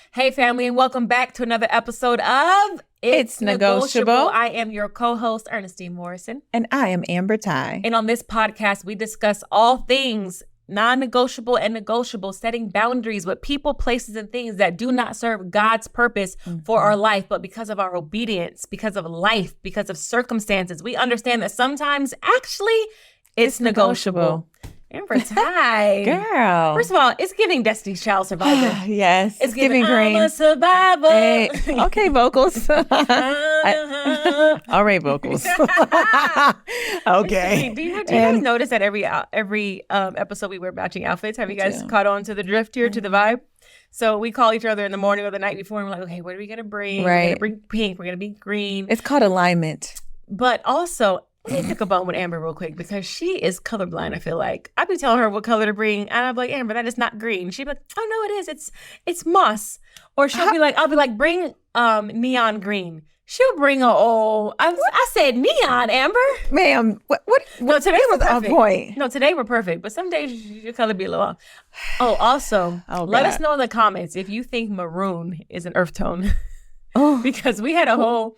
Hey, family, and welcome back to another episode of It's Negotiable. I am your co-host, Ernestine Morrison. And I am Amber Ty. And on this podcast, we discuss all things non-negotiable and negotiable, setting boundaries with people, places, and things that do not serve God's purpose for our life, but because of our obedience, because of life, because of circumstances, we understand that sometimes actually it's negotiable. Amber Ty. Girl. First of all, it's giving Destiny's Child Survivor. Yes. It's giving green. I'm a survivor. Hey, okay, vocals. All right, vocals. Okay. Do you guys notice that every episode we wear matching outfits? Have you guys caught on to the drift here, to the vibe? So we call each other in the morning or the night before and we're like, okay, what are we going to bring? Right. We're going to bring pink. We're going to be green. It's called alignment. But also, let me pick a bone with Amber real quick because she is colorblind, I feel like. I'd be telling her what color to bring, and I'd be like, Amber, that is not green. She'd be like, oh, no, it is. It's moss. Or I'll be like, bring neon green. She'll bring I said neon, Amber. Ma'am, what? No, today we're perfect. On point. No, today we're perfect, but some days your color be a little off. Oh, also, let us know in the comments if you think maroon is an earth tone. Oh. Because we had a whole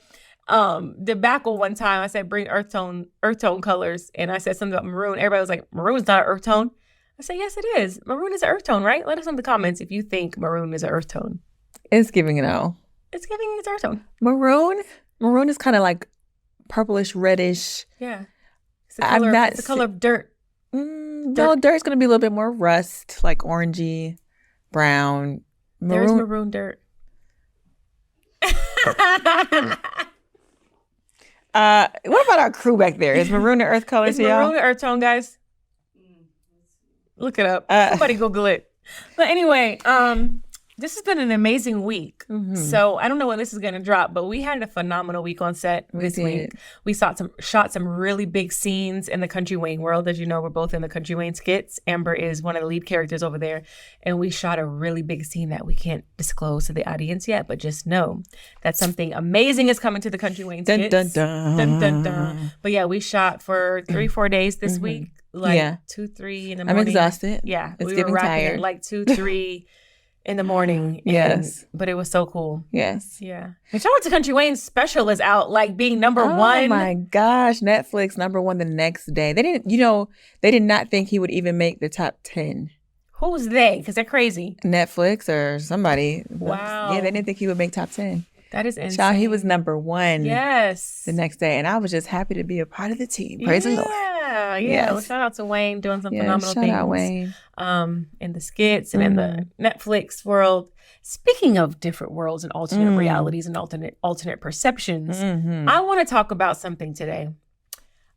debacle one time. I said bring earth tone colors, and I said something about maroon. Everybody was like, maroon's not an earth tone. I said, yes, it is. Maroon is an earth tone, right? Let us know in the comments if you think maroon is an earth tone. It's giving it all. It's giving its earth tone. Maroon is kind of like purplish, reddish. Yeah. It's the color of dirt. No, dirt's going to be a little bit more rust, like orangey, brown. There's maroon dirt. What about our crew back there? Is maroon an earth color to y'all? Maroon an earth tone, guys? Look it up. Somebody Google it. But anyway, this has been an amazing week. Mm-hmm. So I don't know when this is going to drop, but we had a phenomenal week on set this week. We shot some really big scenes in the Country Wayne world. As you know, we're both in the Country Wayne skits. Amber is one of the lead characters over there. And we shot a really big scene that we can't disclose to the audience yet, but just know that something amazing is coming to the Country Wayne skits. Dun, dun, dun. Dun, dun, dun. But yeah, we shot for 3-4 days this week. 2-3 in the morning. I'm exhausted. Yeah. It's giving tired. Like 2-3 in the morning. Yes. But it was so cool. Yes. Yeah. And shout out to Country Wayne's special is out, like being number one. Oh my gosh. Netflix number one the next day. They did not think he would even make the top 10. Who's they? Because they're crazy. Netflix or somebody. Wow. Yeah, they didn't think he would make top 10. That is insane. Child, he was number one. Yes. The next day. And I was just happy to be a part of the team. Praise the Lord. Yeah. Yes. Well, shout out to Wayne doing some phenomenal things. Shout out Wayne. In the skits and in the Netflix world. Speaking of different worlds and alternate realities and alternate perceptions, I want to talk about something today.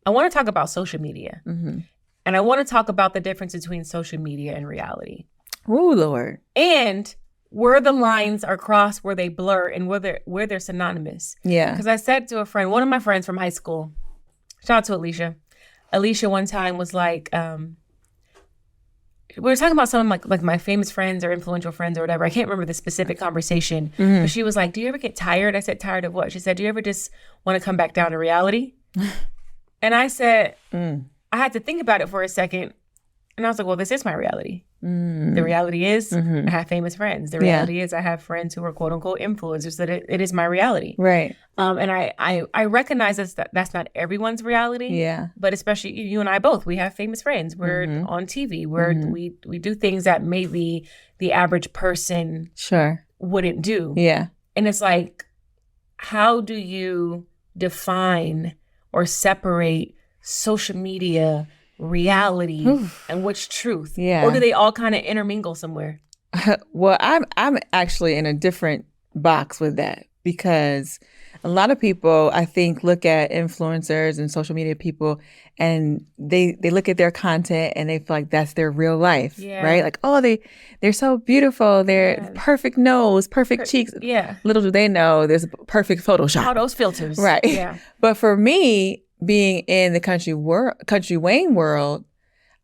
I want to talk about social media. Mm-hmm. And I want to talk about the difference between social media and reality. Oh, Lord. And where the lines are crossed, where they blur, and where they're synonymous. Yeah. Because I said to a friend, one of my friends from high school, shout out to Alicia. Alicia one time was like, we were talking about something like my famous friends or influential friends or whatever. I can't remember the specific conversation. Mm-hmm. But she was like, do you ever get tired? I said, tired of what? She said, do you ever just want to come back down to reality? And I said, I had to think about it for a second. And I was like, well, this is my reality. The reality is I have famous friends. The reality is I have friends who are quote unquote influencers. That it is my reality. Right. And I recognize that's not everyone's reality. Yeah. But especially you and I both, we have famous friends. We're on TV. We do things that maybe the average person wouldn't do. Yeah. And it's like, how do you define or separate social media, reality, and what's truth? Yeah. Or do they all kind of intermingle somewhere? Well, I'm actually in a different box with that because a lot of people, I think, look at influencers and social media people and they look at their content and they feel like that's their real life, right? Like, oh, they're so beautiful. They're perfect nose, perfect cheeks. Yeah. Little do they know there's a perfect Photoshop. All those filters. Right. Yeah. But for me, being in the Country Wayne world,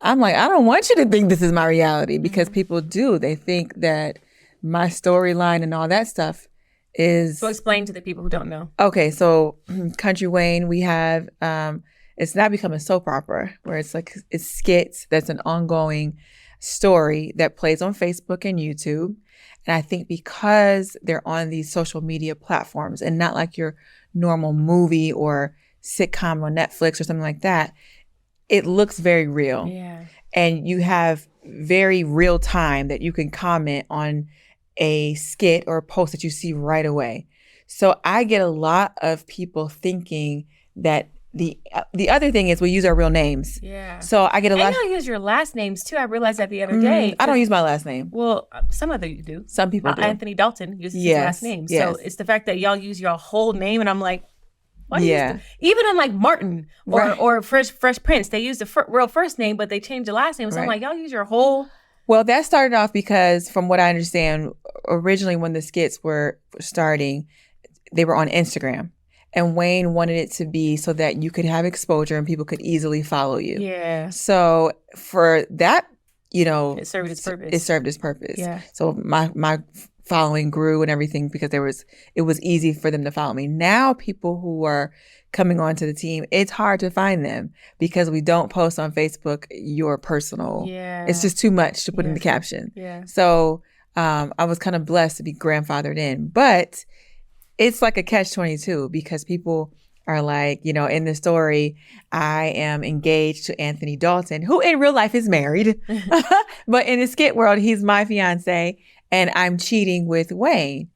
I'm like, I don't want you to think this is my reality because people do. They think that my storyline and all that stuff is... So explain to the people who don't know. Okay, so Country Wayne, we have, it's now become a soap opera where it's skits that's an ongoing story that plays on Facebook and YouTube. And I think because they're on these social media platforms and not like your normal movie or sitcom on Netflix or something like that, it looks very real. Yeah. And you have very real time that you can comment on a skit or a post that you see right away. So I get a lot of people thinking that the other thing is we use our real names. Yeah. So I get a lot. And you use your last names too. I realized that the other day. I don't use my last name. Well, some of you do. Some people do. Anthony Dalton uses his last name. Yes. So it's the fact that y'all use your whole name, and I'm like, why do Yeah. even in like Martin or Right. or Fresh Prince, they use the real first name, but they change the last name. So I'm Right. like, y'all use your whole. Well, that started off because, from what I understand, originally when the skits were starting, they were on Instagram. And Wayne wanted it to be so that you could have exposure and people could easily follow you. Yeah. So for that, It served its purpose. It served its purpose. Yeah. So my following grew and everything because it was easy for them to follow me. Now people who are coming onto the team, it's hard to find them because we don't post on Facebook your personal. Yeah. It's just too much to put in the caption. Yeah. So I was kind of blessed to be grandfathered in, but it's like a catch-22 because people are like, in the story, I am engaged to Anthony Dalton, who in real life is married, but in the skit world, he's my fiance, and I'm cheating with Wayne.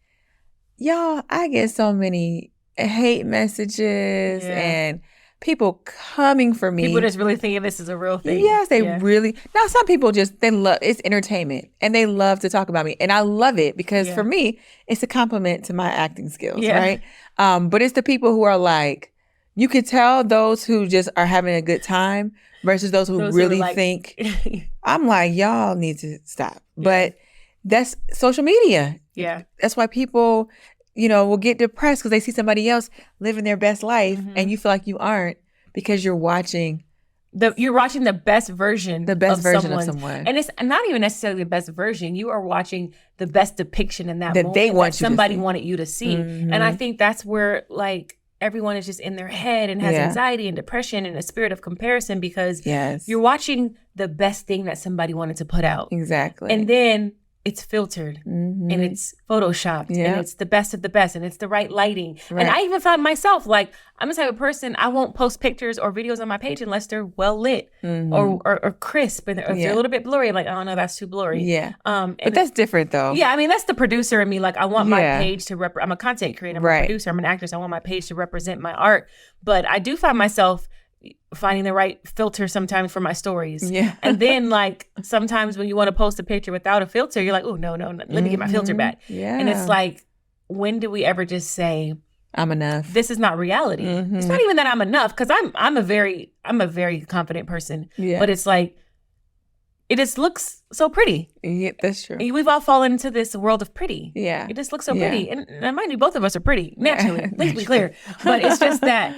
Y'all, I get so many hate messages and people coming for me. People just really thinking this is a real thing. Yes, they really. Now, some people they love, it's entertainment and they love to talk about me. And I love it because for me, it's a compliment to my acting skills, right? But it's the people who are like, you could tell those who just are having a good time versus those who really think, I'm like, y'all need to stop. But that's social media. Yeah. That's why people will get depressed because they see somebody else living their best life and you feel like you aren't because you're watching the best version of someone. And it's not even necessarily the best version. You are watching the best depiction in that moment they want that somebody wanted you to see. And I think that's where like everyone is just in their head and has anxiety and depression and a spirit of comparison because you're watching the best thing that somebody wanted to put out. Exactly. And then it's filtered and it's photoshopped and it's the best of the best and it's the right lighting. Right. And I even found myself like, I'm the type of person, I won't post pictures or videos on my page unless they're well lit or crisp. And if they're a little bit blurry, I'm like, oh no, that's too blurry. Yeah. But that's different though. Yeah. I mean, that's the producer in me. Like I want my page to I'm a content creator, I'm a producer, I'm an actress. I want my page to represent my art. But I do find myself finding the right filter sometimes for my stories. Yeah. And then like sometimes when you want to post a picture without a filter, you're like, oh no, let me get my filter back. Yeah. And it's like, when do we ever just say I'm enough? This is not reality. It's not even that I'm enough because I'm a very confident person. Yeah. But it's like it just looks so pretty. Yeah, that's true. We've all fallen into this world of pretty. Yeah. It just looks so pretty. And mind you, both of us are pretty, naturally. Let's be clear. But it's just that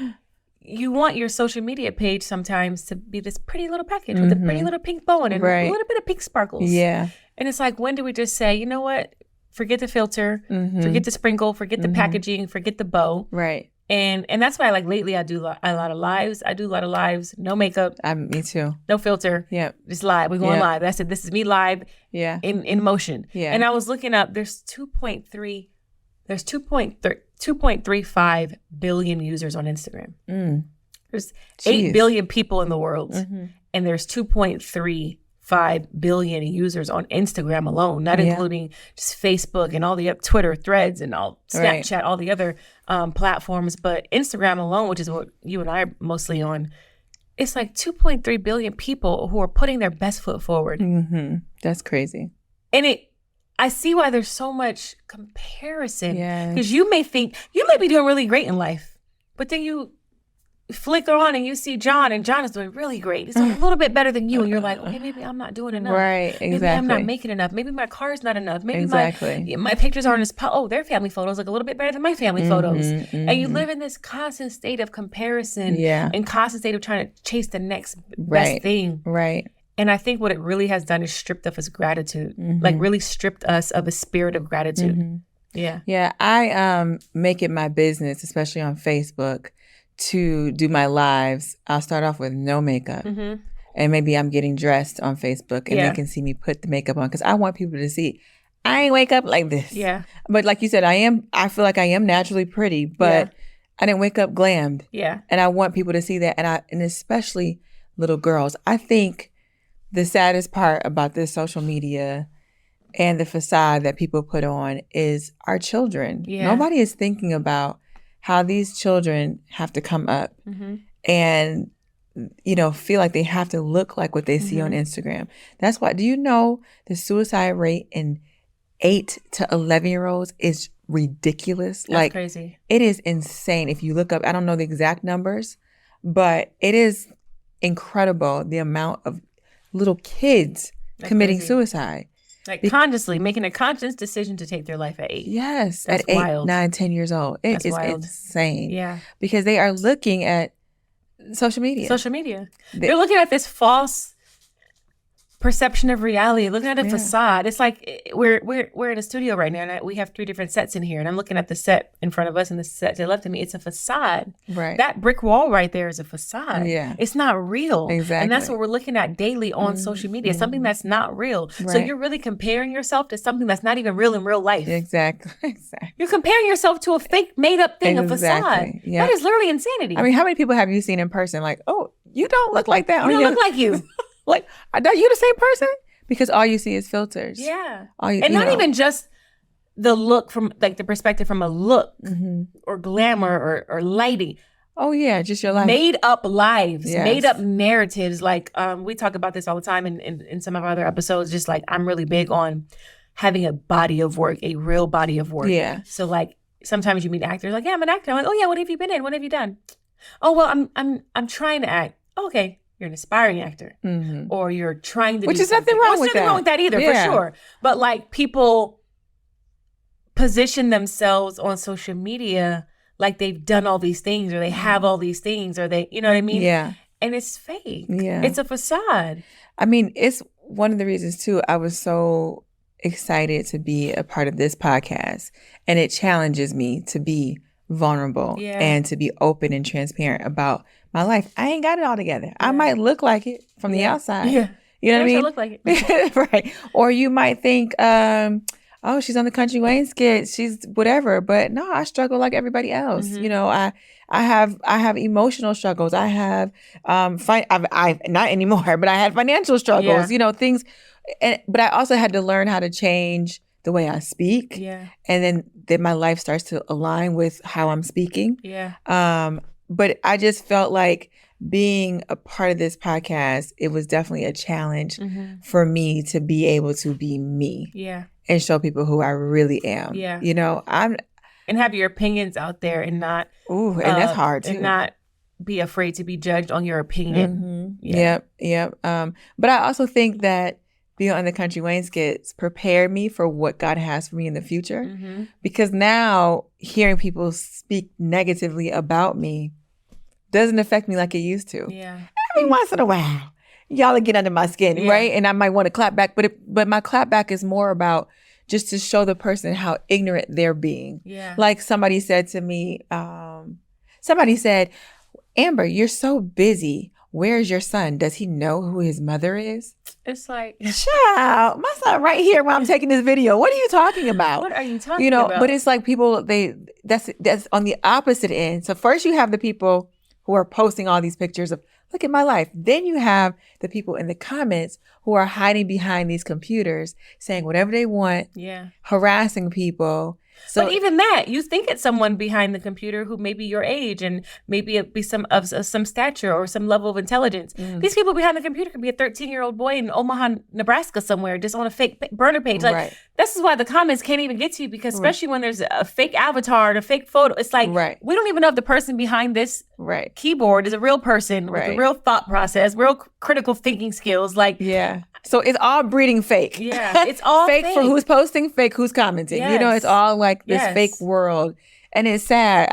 you want your social media page sometimes to be this pretty little package with a pretty little pink bow and a little bit of pink sparkles. Yeah. And it's like, when do we just say, you know what? Forget the filter, forget the sprinkle, forget the packaging, forget the bow. Right. And that's why like lately I do a lot of lives. I do a lot of lives, no makeup. Me too. No filter. Yeah. Just live. We're going live. That's it. This is me live. Yeah. In motion. Yeah. And I was looking up, there's 2.35 billion users on Instagram. There's 8 billion people in the world, and there's 2.35 billion users on Instagram alone, not including just Facebook and all the Twitter, Threads, and all Snapchat, all the other platforms. But Instagram alone, which is what you and I are mostly on, it's like 2.3 billion people who are putting their best foot forward. That's crazy. And I see why there's so much comparison. Because you may think, you may be doing really great in life, but then you flicker on and you see John, and John is doing really great. He's doing a little bit better than you. And you're like, okay, maybe I'm not doing enough. Right, exactly. Maybe I'm not making enough. Maybe my car's not enough. Maybe my pictures aren't as, their family photos look a little bit better than my family photos. And you live in this constant state of comparison and constant state of trying to chase the next best thing. Right. And I think what it really has done is stripped us gratitude, like really stripped us of a spirit of gratitude. Yeah. Yeah. I make it my business, especially on Facebook, to do my lives. I'll start off with no makeup. And and maybe I'm getting dressed on Facebook and they can see me put the makeup on because I want people to see I ain't wake up like this. Yeah. But like you said, I feel like I am naturally pretty, but I didn't wake up glammed. Yeah. And I want people to see that. And especially little girls. I think the saddest part about this social media and the facade that people put on is our children. Yeah. Nobody is thinking about how these children have to come up and, you know, feel like they have to look like what they see on Instagram. That's why, do you know the suicide rate in 8 to 11-year-olds is ridiculous? That's like crazy. It is insane. If you look up, I don't know the exact numbers, but it is incredible the amount of little kids committing suicide. Like consciously making a conscious decision to take their life at 8. Yes. That's at 8, wild. 9, 10 years old. It is wild. Insane. Yeah. Because they are looking at social media. They're looking at this false perception of reality, looking at a facade. It's like we're in a studio right now, and we have 3 different sets in here, and I'm looking at the set in front of us and the set to the left of me. It's a facade. Right. That brick wall right there is a facade. Yeah. It's not real. Exactly. And that's what we're looking at daily on social media. Something that's not real. Right. So you're really comparing yourself to something that's not even real in real life. Exactly. You're comparing yourself to a fake made up thing, a facade. Yep. That is literally insanity. I mean, how many people have you seen in person? Like, oh, you don't look like that. You don't look like you. Like, are you the same person? Because all you see is filters. Yeah. And not even just the look from, like, the perspective from a look or glamour or lighting. Oh, yeah. Just your life. Made up lives, made up narratives. Like, we talk about this all the time in some of our other episodes. Just like, I'm really big on having a body of work, a real body of work. Yeah. So, like, sometimes you meet actors like, yeah, I'm an actor. I'm like, oh, yeah, what have you been in? What have you done? Oh, well, I'm trying to act. Oh, okay. You're an aspiring actor, or you're trying to Which is nothing wrong with that. There's nothing wrong with that either, for sure. But like, people position themselves on social media like they've done all these things, or they have all these things, or they, you know what I mean? Yeah. And it's fake. Yeah. It's a facade. I mean, it's one of the reasons too, I was so excited to be a part of this podcast, and it challenges me to be vulnerable and to be open and transparent about my life. I ain't got it all together. I might look like it from the outside. Yeah. You know what I mean? Look like it. Right. Or you might think, oh, she's on the Country Wayne skit. She's whatever. But no, I struggle like everybody else. You know, I have emotional struggles. I have, I've not anymore, but I had financial struggles, you know, things. But I also had to learn how to change the way I speak. Yeah. And then my life starts to align with how I'm speaking. Yeah. But I just felt like being a part of this podcast, it was definitely a challenge for me to be able to be me. Yeah. And show people who I really am. Yeah. You know, and have your opinions out there and not. Ooh, and that's hard too. And not be afraid to be judged on your opinion. Yep. But I also think that being on the Country Wayne skits prepared me for what God has for me in the future. Because now hearing people speak negatively about me doesn't affect me like it used to. Yeah. Every once in a while, y'all will get under my skin, right? And I might want to clap back, but my clap back is more about just to show the person how ignorant they're being. Yeah. Like somebody said to me, Amber, you're so busy. Where's your son? Does he know who his mother is? It's like, child, my son right here while I'm taking this video. What are you talking about? What are you talking about? But it's like people, that's on the opposite end. So first you have the people who are posting all these pictures of, look at my life. Then you have the people in the comments who are hiding behind these computers, saying whatever they want, harassing people. So, but even that, you think it's someone behind the computer who may be your age and maybe be some stature or some level of intelligence. These people behind the computer could be a 13-year-old boy in Omaha, Nebraska somewhere, just on a fake burner page. Like, this is why the comments can't even get to you, because especially when there's a fake avatar and a fake photo, it's like, we don't even know if the person behind this keyboard is a real person with a real thought process, real critical thinking skills. Like, so it's all breeding fake. Yeah, it's all fake for who's posting, fake who's commenting. You know, it's all like this fake world, and it's sad.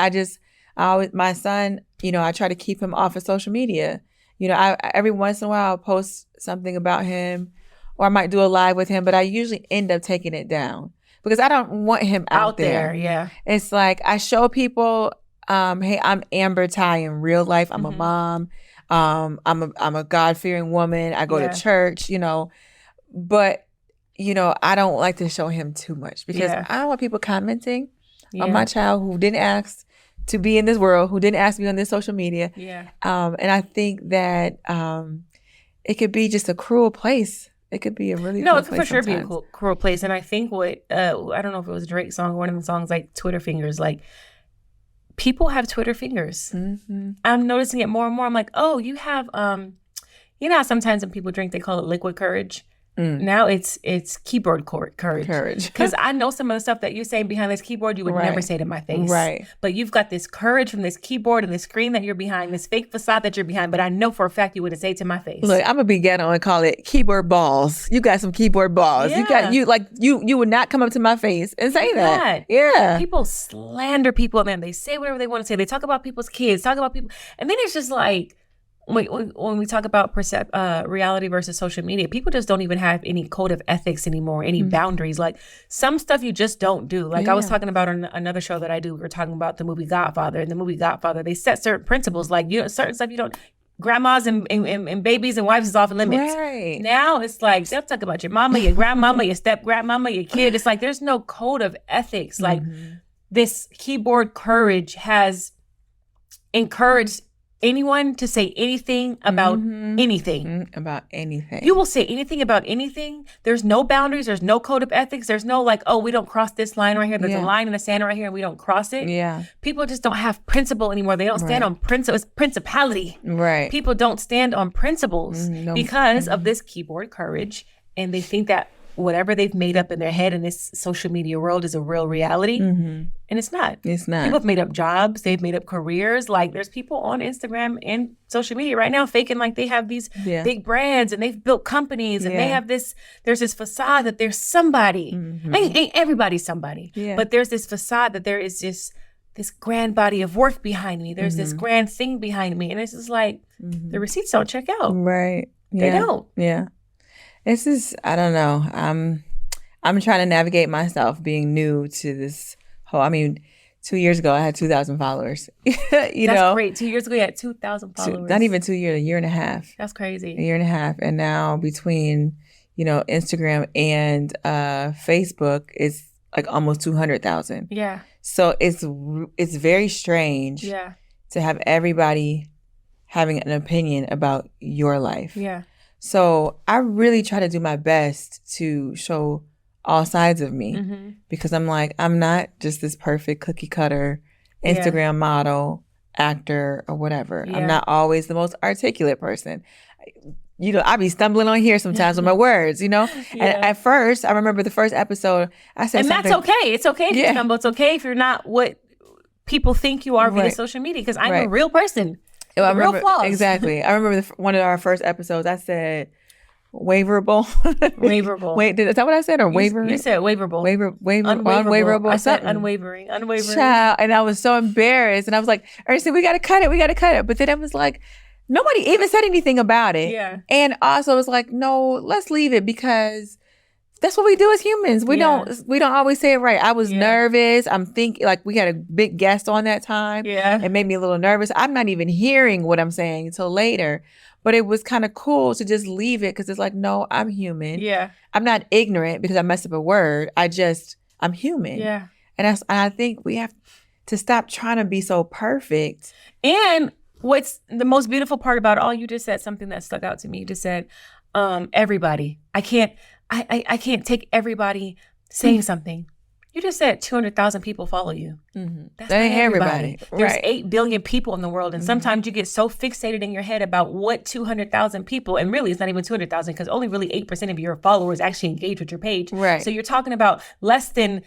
My son, you know, I try to keep him off of social media. You know, I every once in a while I'll post something about him, or I might do a live with him, but I usually end up taking it down because I don't want him out there. Yeah, it's like I show people, hey, I'm Amber Ty in real life. I'm a mom. I'm a God-fearing woman. I go to church, but I don't like to show him too much because I don't want people commenting on my child who didn't ask to be in this world, who didn't ask to be on this social media. Yeah. And I think that it could be just a cruel place. It could be a really cruel place. No, it could for sure sometimes. be a cruel place. And I think what I don't know if it was Drake's song or one of the songs like Twitter fingers, like people have Twitter fingers. Mm-hmm. I'm noticing it more and more. I'm like, oh, you have how sometimes when people drink they call it liquid courage. Now it's keyboard courage. Because I know some of the stuff that you're saying behind this keyboard you would never say to my face. Right. But you've got this courage from this keyboard and this screen that you're behind, this fake facade that you're behind. But I know for a fact you wouldn't say it to my face. Look, I'm gonna be ghetto and call it keyboard balls. You got some keyboard balls. Yeah. You would not come up to my face and say that. Yeah. People slander people and then they say whatever they want to say. They talk about people's kids, talk about people, and then it's just like. When we talk about reality versus social media, people just don't even have any code of ethics anymore, any boundaries. Like some stuff you just don't do. Like I was talking about on another show that I do, we were talking about the movie Godfather. In the movie Godfather, they set certain principles, like certain stuff you don't. Grandmas and babies and wives is off limits. Right. Now it's like they'll talk about your mama, your grandmama, your step grandmama, your kid. It's like there's no code of ethics. Like this keyboard courage has encouraged anyone to say anything about anything. About anything. You will say anything about anything. There's no boundaries. There's no code of ethics. There's no like, oh, we don't cross this line right here. There's a line in the sand right here and we don't cross it. Yeah. People just don't have principle anymore. They don't stand on principle. It's principality. Right. People don't stand on principles because of this keyboard courage. And they think that whatever they've made up in their head in this social media world is a real reality. And it's not. It's not. People have made up jobs. They've made up careers. Like there's people on Instagram and social media right now faking like they have these big brands and they've built companies and they have there's this facade that there's somebody. Ain't everybody somebody. Yeah. But there's this facade that there is just this grand body of work behind me. There's this grand thing behind me. And it's just like the receipts don't check out. Right. They don't. Yeah. This is, I don't know. I'm trying to navigate myself being new to this whole, 2 years ago, I had 2,000 followers. That's great. 2 years ago, you had 2,000 followers. Not even 2 years, a year and a half. That's crazy. A year and a half. And now between, Instagram and Facebook, it's like almost 200,000. Yeah. So it's very strange to have everybody having an opinion about your life. Yeah. So I really try to do my best to show all sides of me because I'm like, I'm not just this perfect cookie cutter Instagram model, actor, or whatever. Yeah. I'm not always the most articulate person. I be stumbling on here sometimes with my words, And at first, I remember the first episode, I said something. And that's okay. It's okay if you stumble. It's okay if you're not what people think you are via social media because I'm a real person. Real flaws. Exactly. I remember one of our first episodes, I said, waverable. Waverable. Wait, is that what I said? Or wavering? You said waverable. Unwaverable. I said unwavering. Child, and I was so embarrassed. And I was like, Ernestine, we got to cut it. But then I was like, nobody even said anything about it. Yeah. And also I was like, no, let's leave it because that's what we do as humans. We don't always say it right. I was nervous. I'm thinking like we had a big guest on that time. Yeah. It made me a little nervous. I'm not even hearing what I'm saying until later. But it was kind of cool to just leave it because it's like, no, I'm human. Yeah. I'm not ignorant because I messed up a word. I'm human. Yeah. And I think we have to stop trying to be so perfect. And what's the most beautiful part about all you just said, something that stuck out to me. You just said, everybody. I can't take everybody saying something. You just said 200,000 people follow you. That's that ain't everybody. There's 8 billion people in the world. And sometimes you get so fixated in your head about what 200,000 people, and really it's not even 200,000 because only really 8% of your followers actually engage with your page. Right. So you're talking about less than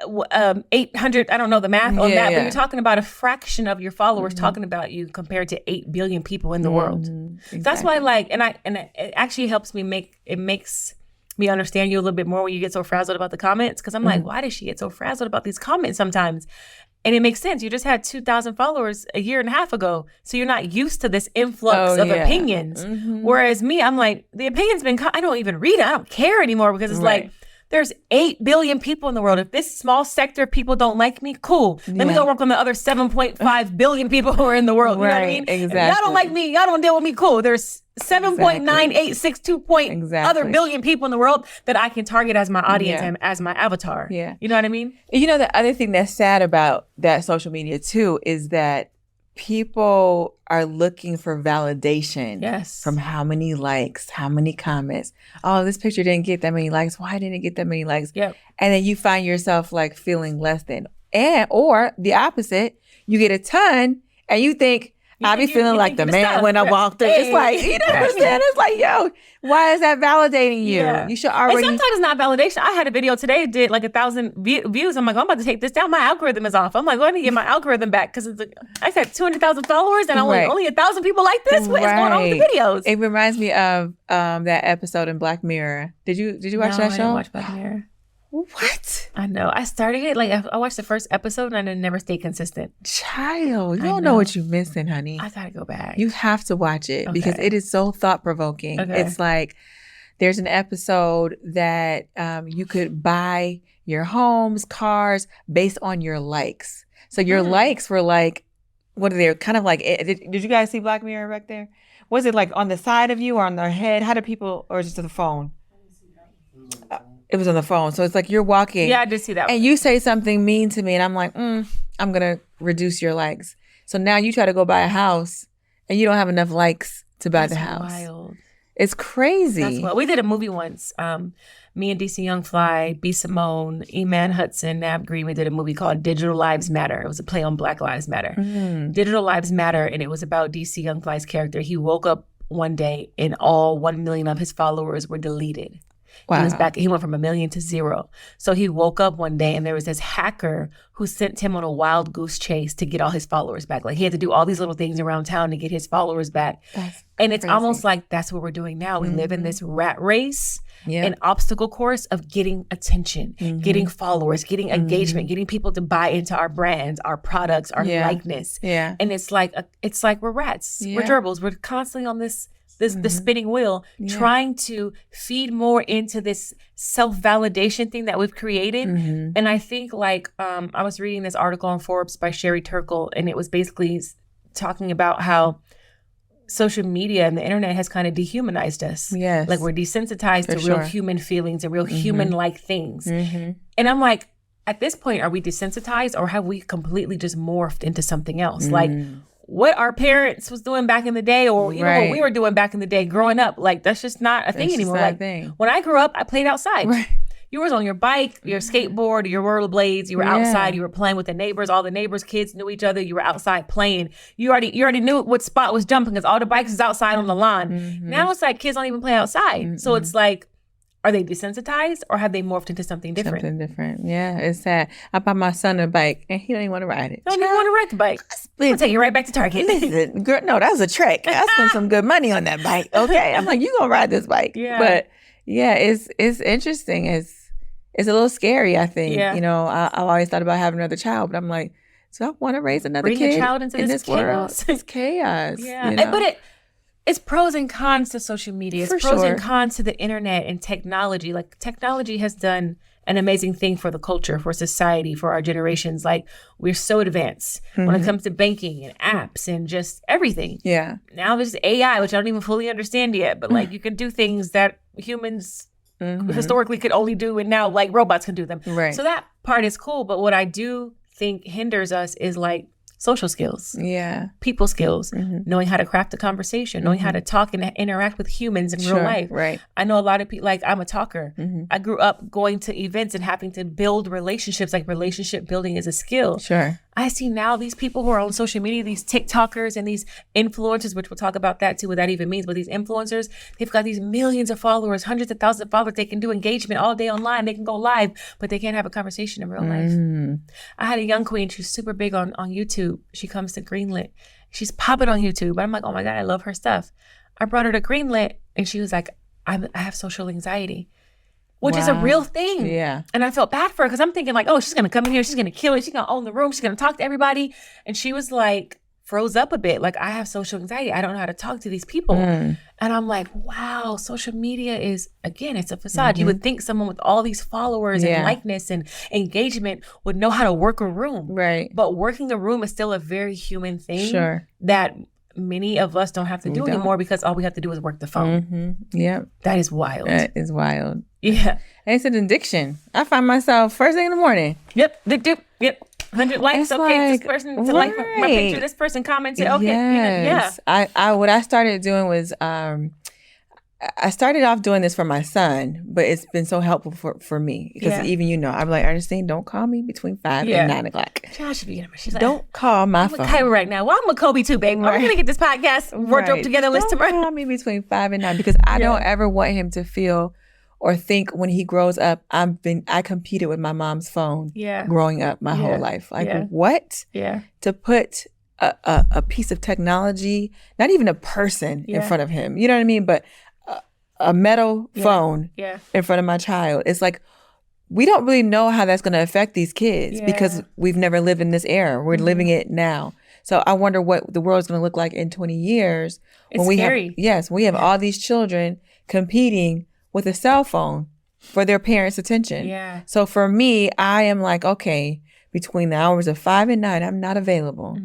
800, I don't know the math on that, but you're talking about a fraction of your followers talking about you compared to 8 billion people in the world. Exactly. So that's why it actually helps me makes me understand you a little bit more when you get so frazzled about the comments because I'm like, why does she get so frazzled about these comments sometimes? And it makes sense. You just had 2,000 followers a year and a half ago. So you're not used to this influx of opinions. Whereas me, I'm like, the opinion's I don't even read it. I don't care anymore because it's like, There's 8 billion people in the world. If this small sector of people don't like me, cool. Let me go work on the other 7.5 billion people who are in the world. You know what I mean? Exactly. If y'all don't like me, y'all don't deal with me, cool. There's 7.9862 other billion people in the world that I can target as my audience and as my avatar. Yeah. You know what I mean? You know, the other thing that's sad about that social media too is that people are looking for validation from how many likes, how many comments. Oh, this picture didn't get that many likes. Why didn't it get that many likes? Yep. And then you find yourself like feeling less than. Or the opposite, you get a ton and you think, I'll be feeling like the man when I walked through. It's like, you know what I'm saying? It's like, yo, why is that validating you? Yeah. You should already. And sometimes it's not validation. I had a video today, it did like 1,000 views. I'm like, I'm about to take this down. My algorithm is off. I'm like, let me get my algorithm back because it's like, I said 200,000 followers and only 1,000 people like this. What is going on with the videos? It reminds me of that episode in Black Mirror. Did you watch that show? I didn't watch Black Mirror. What? I know. I started it, like I watched the first episode and I never stayed consistent. Child, you don't know what you're missing, honey. I gotta go back. You have to watch it because it is so thought-provoking. Okay. It's like there's an episode that you could buy your homes, cars based on your likes. So your likes were like, what are they? Kind of like, did you guys see Black Mirror back there? Was it like on the side of you or on their head? How do people, or just to the phone? It was on the phone. So it's like you're walking. Yeah, I did see that. And you say something mean to me and I'm like, I'm going to reduce your likes. So now you try to go buy a house and you don't have enough likes to buy the house. Wild. It's crazy. That's wild. We did a movie once. Me and DC Young Fly, B. Simone, E-Man Hudson, Nab Green, we did a movie called Digital Lives Matter. It was a play on Black Lives Matter. Digital Lives Matter, and it was about DC Young Fly's character. He woke up one day and all 1 million of his followers were deleted. Wow. He went from 1 million to 0. So he woke up one day and there was this hacker who sent him on a wild goose chase to get all his followers back. Like he had to do all these little things around town to get his followers back. And it's almost like that's what we're doing now. We live in this rat race, an obstacle course of getting attention, getting followers, getting engagement, getting people to buy into our brands, our products, our likeness. Yeah. And it's like we're rats. We're gerbils. We're constantly on the spinning wheel, trying to feed more into this self-validation thing that we've created. And I think like, I was reading this article on Forbes by Sherry Turkle, and it was basically talking about how social media and the internet has kind of dehumanized us. Yes. Like we're desensitized to real human feelings and real human-like things. And I'm like, at this point, are we desensitized or have we completely just morphed into something else? Like, what our parents was doing back in the day, or you know what we were doing back in the day growing up, like that's just not a thing anymore. Like when I grew up, I played outside. You was on your bike, your skateboard, your rollerblades. You were outside. You were playing with the neighbors. All the neighbors' kids knew each other. You were outside playing. You already knew what spot was jumping because all the bikes is outside on the lawn. Now it's like kids don't even play outside. So it's like, are they desensitized or have they morphed into something different? Something different. Yeah, it's sad. I bought my son a bike and he don't even want to ride it. Don't even want to ride the bike. I'll take you right back to Target. Listen, girl, no, that was a trick. I spent some good money on that bike. Okay, I'm like, you gonna ride this bike? Yeah. But yeah, it's interesting. It's a little scary. I think. Yeah. You know, I've always thought about having another child, but I'm like, so I want to raise another kid. Bring a child into this world. It's chaos. Yeah, you know? But it's pros and cons to social media. It's pros and cons to the internet and technology. Like technology has done an amazing thing for the culture, for society, for our generations. Like we're so advanced when it comes to banking and apps and just everything. Yeah. Now there's AI, which I don't even fully understand yet, but like you can do things that humans historically could only do, and now like robots can do them. Right. So that part is cool. But what I do think hinders us is like social skills, people skills, knowing how to craft a conversation, knowing how to talk and interact with humans in real life. Right. I know a lot of people, like I'm a talker. I grew up going to events and having to build relationships, like relationship building is a skill. Sure. I see now these people who are on social media, these TikTokers and these influencers, which we'll talk about that too, what that even means. But these influencers, they've got these millions of followers, hundreds of thousands of followers. They can do engagement all day online. They can go live, but they can't have a conversation in real life. I had a young queen. She's super big on YouTube. She comes to Greenlit. She's popping on YouTube. I'm like, oh my God, I love her stuff. I brought her to Greenlit and she was like, I have social anxiety. Which is a real thing. Yeah. And I felt bad for her because I'm thinking like, oh, she's going to come in here. She's going to kill it. She's going to own the room. She's going to talk to everybody. And she was like froze up a bit. Like, I have social anxiety. I don't know how to talk to these people. And I'm like, wow, social media is, again, it's a facade. You would think someone with all these followers and likeness and engagement would know how to work a room. Right. But working a room is still a very human thing that many of us don't have to do anymore, because all we have to do is work the phone. Yeah. That is wild. That is wild. Yeah. And it's an addiction. I find myself first thing in the morning. Yep. 100 likes. It's okay, like, this person to like my picture. This person commented. Okay. Yes. I what I started doing was I started off doing this for my son, but it's been so helpful for me, because even I'm like, Ernestine, don't call me between 5 and 9 o'clock. She's like, don't call my phone. I'm a Kyra right now. Well, I'm a Kobe too, baby. We're gonna get this podcast wardrobe together. List tomorrow. Don't call me between 5 and 9, because I don't ever want him to feel or think when he grows up, I competed with my mom's phone growing up my whole life. Like what? Yeah. To put a piece of technology, not even a person in front of him. You know what I mean? But a metal phone in front of my child. It's like, we don't really know how that's going to affect these kids because we've never lived in this era. We're living it now. So I wonder what the world's going to look like in 20 years. It's scary. We have all these children competing with a cell phone for their parents' attention. Yeah. So for me, I am like, okay, between the hours of 5 and 9, I'm not available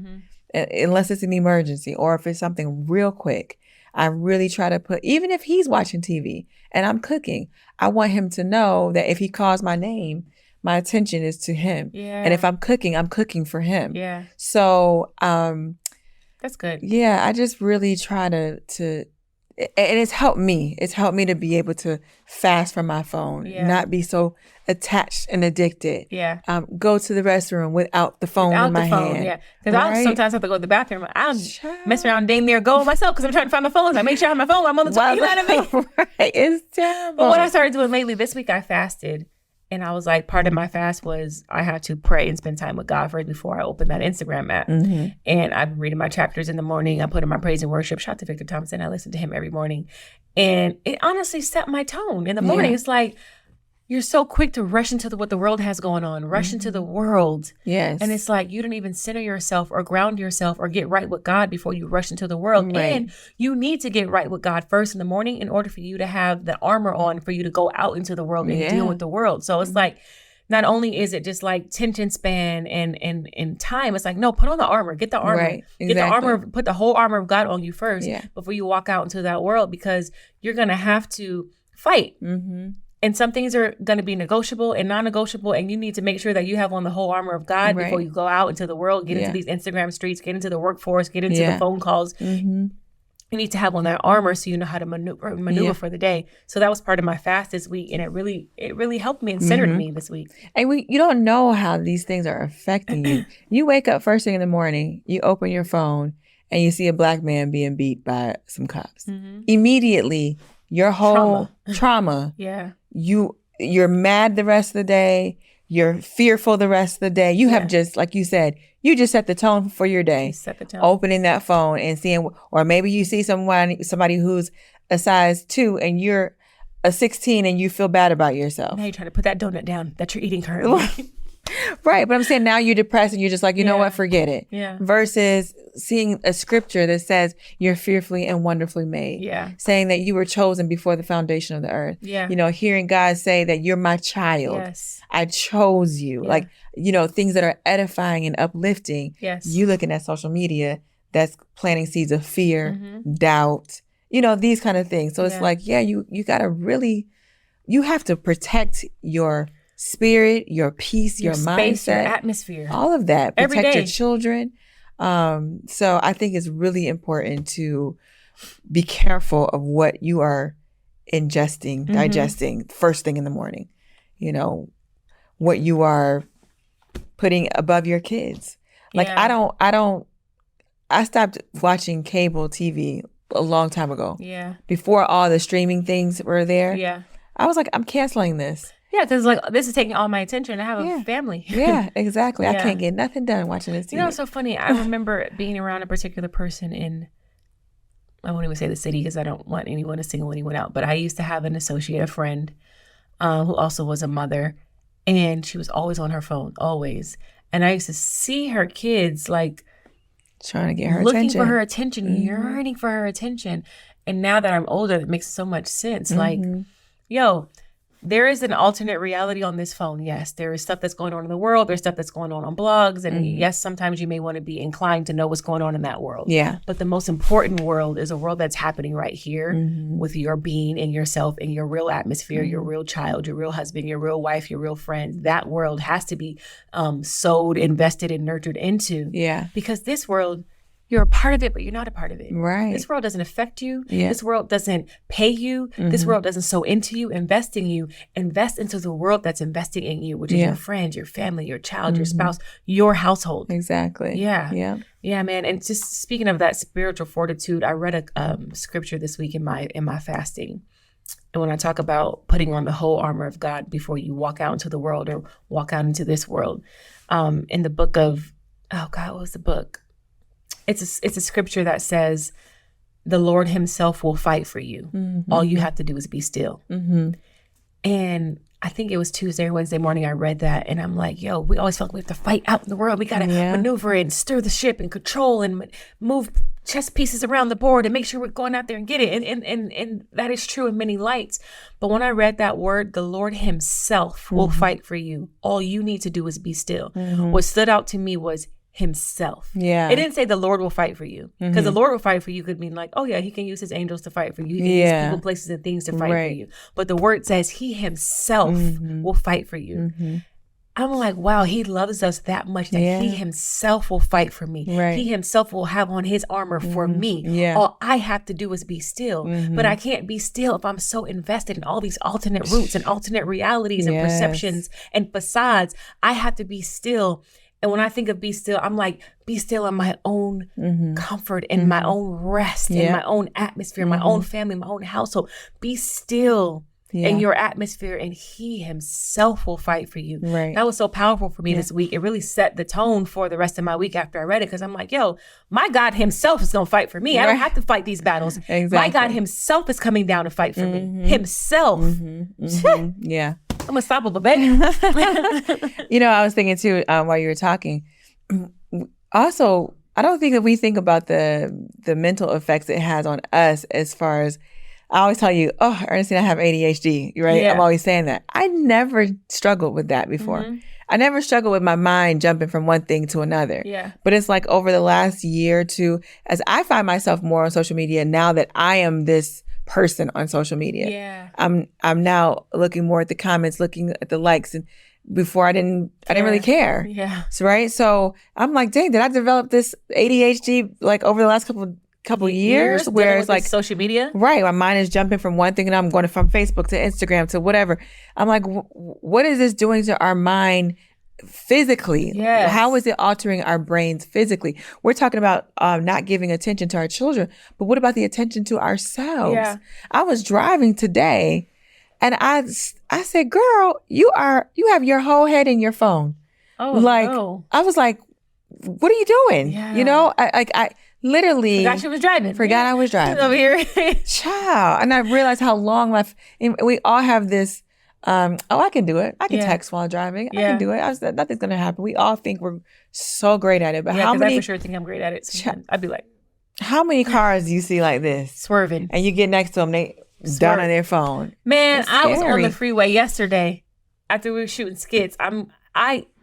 unless it's an emergency or if it's something real quick. I really try to put, even if he's watching TV and I'm cooking, I want him to know that if he calls my name, my attention is to him. Yeah. And if I'm cooking for him. Yeah. So, that's good. Yeah. I just really try to, and it's helped me. It's helped me to be able to fast from my phone, not be so attached and addicted. Yeah. Go to the restroom without the phone in my hand. Yeah. Because I sometimes have to go to the bathroom. I'll mess around, damn near go myself because I'm trying to find my phone. I make sure I have my phone. I'm on the top. You know what I mean? Right. It's terrible. But what I started doing lately, this week I fasted. And I was like, part of my fast was I had to pray and spend time with God first before I opened that Instagram app. And I've been reading my chapters in the morning. I put in my praise and worship. Shout out to Victor Thompson. I listen to him every morning. And it honestly set my tone in the morning. It's like, you're so quick to rush into what the world has going on, rush into the world. Yes. And it's like, you don't even center yourself or ground yourself or get right with God before you rush into the world. Right. And you need to get right with God first in the morning in order for you to have the armor on for you to go out into the world and deal with the world. So it's like, not only is it just like tension span and time, it's like, no, put on the armor, get the armor, get the armor, put the whole armor of God on you first before you walk out into that world, because you're going to have to fight. And some things are going to be negotiable and non-negotiable. And you need to make sure that you have on the whole armor of God before you go out into the world, get into these Instagram streets, get into the workforce, get into the phone calls. You need to have on that armor so you know how to maneuver for the day. So that was part of my fast this week. And it really helped me and centered me this week. And you don't know how these things are affecting you. You wake up first thing in the morning, you open your phone and you see a black man being beat by some cops. Immediately, your whole trauma. You're mad the rest of the day. You're fearful the rest of the day. You have just, like you said, you just set the tone for your day. Set the tone. Opening that phone and seeing, or maybe you see somebody who's a size 2 and you're a 16 and you feel bad about yourself. Now you're trying to put that donut down that you're eating currently. Right. But I'm saying now you're depressed and you're just like, you know what, forget it. Yeah. Versus seeing a scripture that says you're fearfully and wonderfully made. Yeah. Saying that you were chosen before the foundation of the earth. Yeah. You know, hearing God say that you're my child. Yes. I chose you. Yeah. Like, you know, things that are edifying and uplifting. Yes. You looking at social media, that's planting seeds of fear, doubt, you know, these kind of things. So it's like, you got to really, you have to protect your spirit, your peace, your space, mindset, your atmosphere, all of that. Protect your children. So I think it's really important to be careful of what you are ingesting, digesting first thing in the morning. You know, what you are putting above your kids. Like I stopped watching cable TV a long time ago. Yeah. Before all the streaming things were there. Yeah. I was like, I'm canceling this. Yeah, because like this is taking all my attention. I have a family. Yeah, exactly. I can't get nothing done watching this TV. You know, it's so funny. I remember being around a particular person in, I won't even say the city because I don't want anyone to single anyone out, but I used to have an associate, a friend, who also was a mother, and she was always on her phone, always. And I used to see her kids like Trying to get her looking attention. for her attention, yearning for her attention. And now that I'm older, it makes so much sense. Like, yo, there is an alternate reality on this phone. Yes, there is stuff that's going on in the world. There's stuff that's going on blogs. And yes, sometimes you may want to be inclined to know what's going on in that world. Yeah. But the most important world is a world that's happening right here with your being and yourself and your real atmosphere, your real child, your real husband, your real wife, your real friend. That world has to be sowed, invested, and nurtured into. Yeah. Because this world, you're a part of it, but you're not a part of it. Right. This world doesn't affect you. Yeah. This world doesn't pay you. This world doesn't sow into you, invest in you. Invest into the world that's investing in you, which is your friends, your family, your child, your spouse, your household. Exactly. Yeah. Yeah. Yeah, man. And just speaking of that spiritual fortitude, I read a scripture this week in my fasting. And when I talk about putting on the whole armor of God before you walk out into the world or walk out into this world, in the book of, oh God, what was the book? It's a scripture that says, the Lord himself will fight for you. All you have to do is be still. And I think it was Tuesday or Wednesday morning I read that. And I'm like, yo, we always feel like we have to fight out in the world. We got to maneuver and stir the ship and control and move chess pieces around the board and make sure we're going out there and get it. And that is true in many lights. But when I read that word, the Lord himself will fight for you. All you need to do is be still. What stood out to me was himself. Yeah. It didn't say the Lord will fight for you. Because the Lord will fight for you could mean like, oh yeah, he can use his angels to fight for you. He can use people, places, and things to fight for you. But the word says he himself will fight for you. I'm like, wow, he loves us that much that he himself will fight for me. Right. He himself will have on his armor for me. Yeah. All I have to do is be still. But I can't be still if I'm so invested in all these alternate routes and alternate realities and perceptions and facades. I have to be still. And when I think of be still, I'm like, be still in my own comfort and my own rest and my own atmosphere, my own family, my own household. Be still in your atmosphere and he himself will fight for you. Right. That was so powerful for me this week. It really set the tone for the rest of my week after I read it because I'm like, yo, my God himself is going to fight for me. I don't have to fight these battles. Exactly. My God himself is coming down to fight for me. Himself. Yeah. I'm unstoppable, baby. You know, I was thinking too while you were talking. Also, I don't think that we think about the mental effects it has on us as far as, I always tell you, oh, Ernestine, I have ADHD, right? Yeah. I'm always saying that. I never struggled with that before. I never struggled with my mind jumping from one thing to another. Yeah. But it's like over the last year or two, as I find myself more on social media now that I am this person on social media. Yeah. I'm now looking more at the comments, looking at the likes, and before I didn't really care. Yeah. So right. So I'm like, dang, did I develop this ADHD like over the last couple years where it's like social media? Right. My mind is jumping from one thing and I'm going from Facebook to Instagram to whatever. I'm like, what is this doing to our mind physically? Yes. How is it altering our brains physically? We're talking about not giving attention to our children, but what about the attention to ourselves? Yeah. I was driving today and I said, girl, you have your whole head in your phone. Oh, like, no. I was like, what are you doing? Yeah. You know, I literally Forgot she was driving. Forgot I was driving. Over here. Child. And I realized how long we all have this, I can do it. I can text while driving. I can do it. I said, nothing's going to happen. We all think we're so great at it. But how many? I for sure think I'm great at it. Sometimes I'd be like, how many cars do you see like this? Swerving. And you get next to them, they down on their phone. Man, I was on the freeway yesterday after we were shooting skits.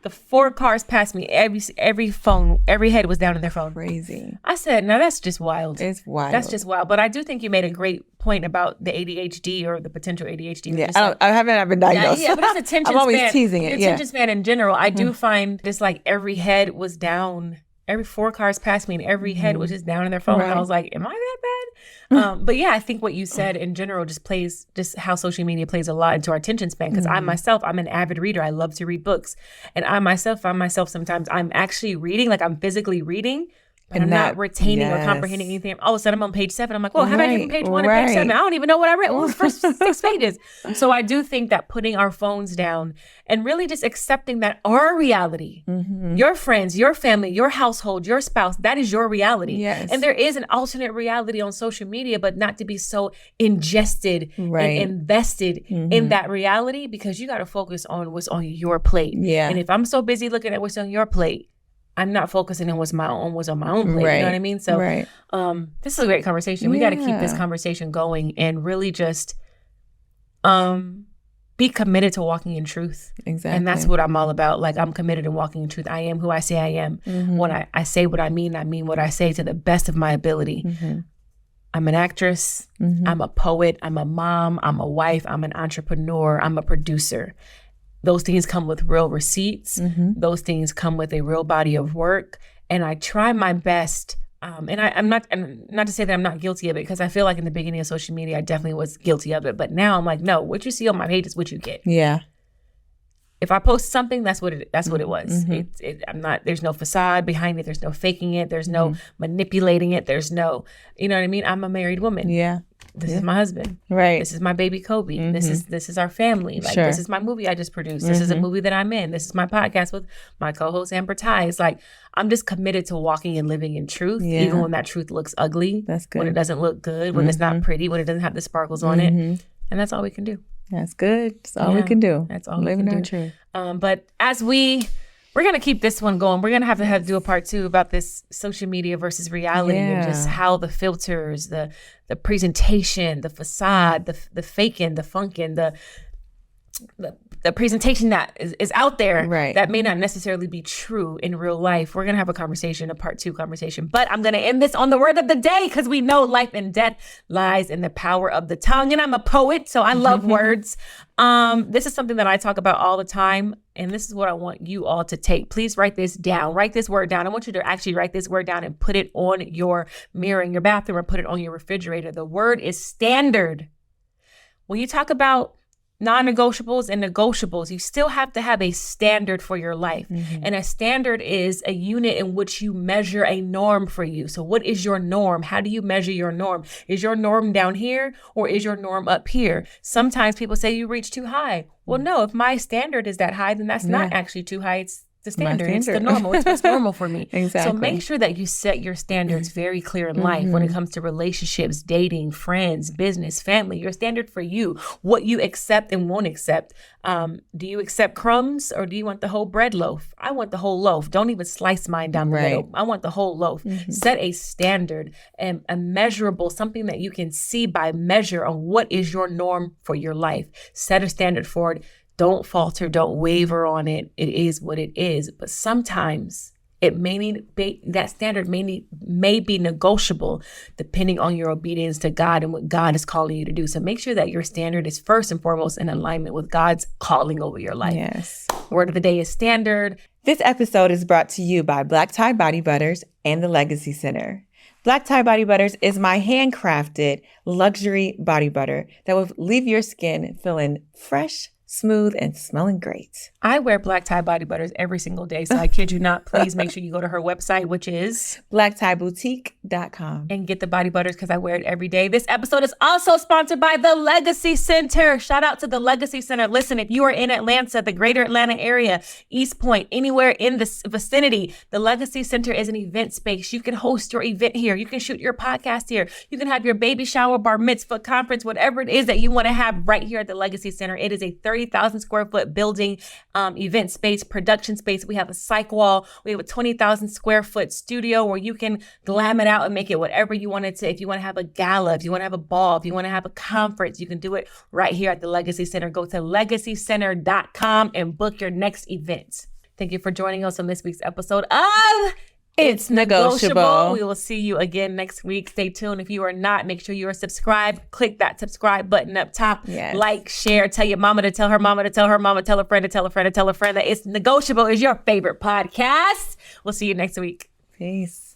The 4 cars passed me. Every head was down on their phone. Crazy. I said, no, that's just wild. It's wild. That's just wild. But I do think you made a great point about the ADHD or the potential ADHD. Yeah, I haven't been diagnosed. Yeah, but it's attention span. I'm always teasing it. Attention span in general. I do find this like every head was down. Every 4 cars passed me and every head was just down on their phone. Right. And I was like, am I that bad? But yeah, I think what you said in general just how social media plays a lot into our attention span. Because I'm an avid reader. I love to read books. And I myself find myself sometimes I'm actually reading, like I'm physically reading, but I'm not retaining or comprehending anything. All of a sudden I'm on page 7. I'm like, well, how did I get from page 1 to page 7? I don't even know what I read. What was the first 6 pages? So I do think that putting our phones down and really just accepting that our reality, your friends, your family, your household, your spouse, that is your reality. Yes. And there is an alternate reality on social media, but not to be so ingested and invested in that reality, because you got to focus on what's on your plate. Yeah. And if I'm so busy looking at what's on your plate, I'm not focusing on what's on my own plate. You know what I mean? So this is a great conversation. We got to keep this conversation going and really just be committed to walking in truth. Exactly. And that's what I'm all about. Like, I'm committed in walking in truth. I am who I say I am. When I say what I mean what I say to the best of my ability. I'm an actress. I'm a poet. I'm a mom. I'm a wife. I'm an entrepreneur. I'm a producer. Those things come with real receipts. Those things come with a real body of work. And I try my best. I'm not to say that I'm not guilty of it, because I feel like in the beginning of social media, I definitely was guilty of it. But now I'm like, no, what you see on my page is what you get. Yeah. If I post something, that's what it was. There's no facade behind it. There's no faking it. There's no manipulating it. There's no, you know what I mean? I'm a married woman. Yeah. This is my husband. Right. This is my baby Kobe. This is our family. Like, this is my movie I just produced. This is a movie that I'm in. This is my podcast with my co-host Amber Ty. It's like, I'm just committed to walking and living in truth, even when that truth looks ugly. That's good. When it doesn't look good, when it's not pretty, when it doesn't have the sparkles on it. And that's all we can do. That's good. That's all we can do. That's all living we can our do. truth. But as we're going to keep this one going. We're going to have to do a part 2 about this social media versus reality and just how the filters, the presentation, the facade, the faking, the funking, the presentation that is out there that may not necessarily be true in real life. We're going to have a part 2 conversation. But I'm going to end this on the word of the day, because we know life and death lies in the power of the tongue. And I'm a poet, so I love words. This is something that I talk about all the time. And this is what I want you all to take. Please write this down. Write this word down. I want you to actually write this word down and put it on your mirror in your bathroom, or put it on your refrigerator. The word is standard. When you talk about non-negotiables and negotiables, you still have to have a standard for your life. And a standard is a unit in which you measure a norm for you. So what is your norm? How do you measure your norm? Is your norm down here, or is your norm up here? Sometimes people say you reach too high. Well, no, if my standard is that high, then that's not actually too high. It's the standard. It's the normal. It's what's normal for me. Exactly. So make sure that you set your standards very clear in life when it comes to relationships, dating, friends, business, family. Your standard for you, what you accept and won't accept. Do you accept crumbs, or do you want the whole bread loaf? I want the whole loaf. Don't even slice mine down the middle. I want the whole loaf. Set a standard and a measurable, something that you can see by measure on what is your norm for your life. Set a standard for it. Don't falter, don't waver on it. It is what it is. But sometimes that standard may be negotiable depending on your obedience to God and what God is calling you to do. So make sure that your standard is first and foremost in alignment with God's calling over your life. Yes. Word of the day is standard. This episode is brought to you by Black Tie Body Butters and the Legacy Center. Black Tie Body Butters is my handcrafted luxury body butter that will leave your skin feeling fresh, smooth, and smelling great. I wear Black Tie Body Butters every single day, so I kid you not. Please make sure you go to her website, which is blacktiboutique.com, and get the body butters, because I wear it every day. This episode is also sponsored by the Legacy Center. Shout out to the Legacy Center. Listen, if you are in Atlanta, the greater Atlanta area, East Point, anywhere in the vicinity, the Legacy Center is an event space. You can host your event here. You can shoot your podcast here. You can have your baby shower, bar mitzvah, conference, whatever it is that you want to have right here at the Legacy Center. It is a 30,000 square foot building, event space, production space. We have a psych wall. We have a 20,000 square foot studio where you can glam it out and make it whatever you want it to. If you want to have a gala, if you want to have a ball, if you want to have a conference, you can do it right here at the Legacy Center. Go to legacycenter.com and book your next event. Thank you for joining us on this week's episode of It's Negotiable. We will see you again next week. Stay tuned. If you are not, make sure you are subscribed. Click that subscribe button up top. Yes. Like, share, tell your mama to tell her mama to tell her mama, tell a friend to tell a friend to tell a friend that It's Negotiable is your favorite podcast. We'll see you next week. Peace.